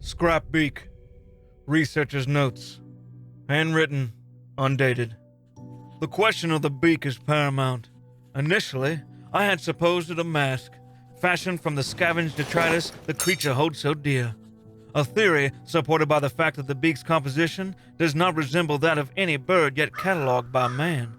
Scrapbeak. Researcher's notes. Handwritten, undated. The question of the beak is paramount. Initially, I had supposed it a mask, fashioned from the scavenged detritus the creature holds so dear. A theory supported by the fact that the beak's composition does not resemble that of any bird yet catalogued by man.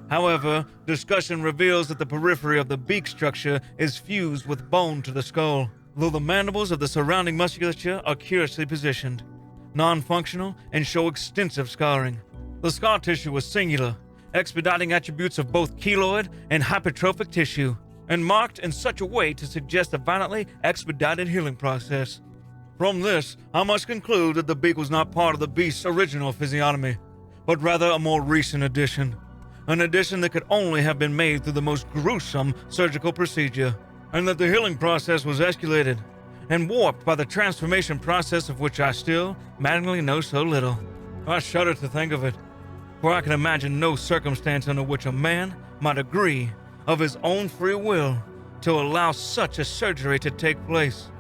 However, discussion reveals that the periphery of the beak structure is fused with bone to the skull, though the mandibles of the surrounding musculature are curiously positioned, non-functional, and show extensive scarring. The scar tissue is singular, expediting attributes of both keloid and hypertrophic tissue, and marked in such a way to suggest a violently expedited healing process. From this, I must conclude that the beak was not part of the beast's original physiognomy, but rather a more recent addition. An addition that could only have been made through the most gruesome surgical procedure, and that the healing process was escalated and warped by the transformation process of which I still maddeningly know so little. I shudder to think of it, for I can imagine no circumstance under which a man might agree, of his own free will, to allow such a surgery to take place,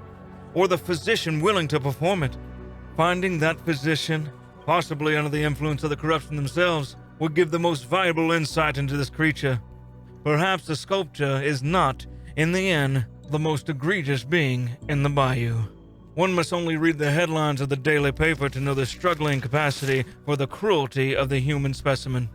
or the physician willing to perform it. Finding that physician, possibly under the influence of the corruption themselves, would give the most valuable insight into this creature. Perhaps the sculpture is not, in the end, the most egregious being in the bayou. One must only read the headlines of the daily paper to know the struggling capacity for the cruelty of the human specimen.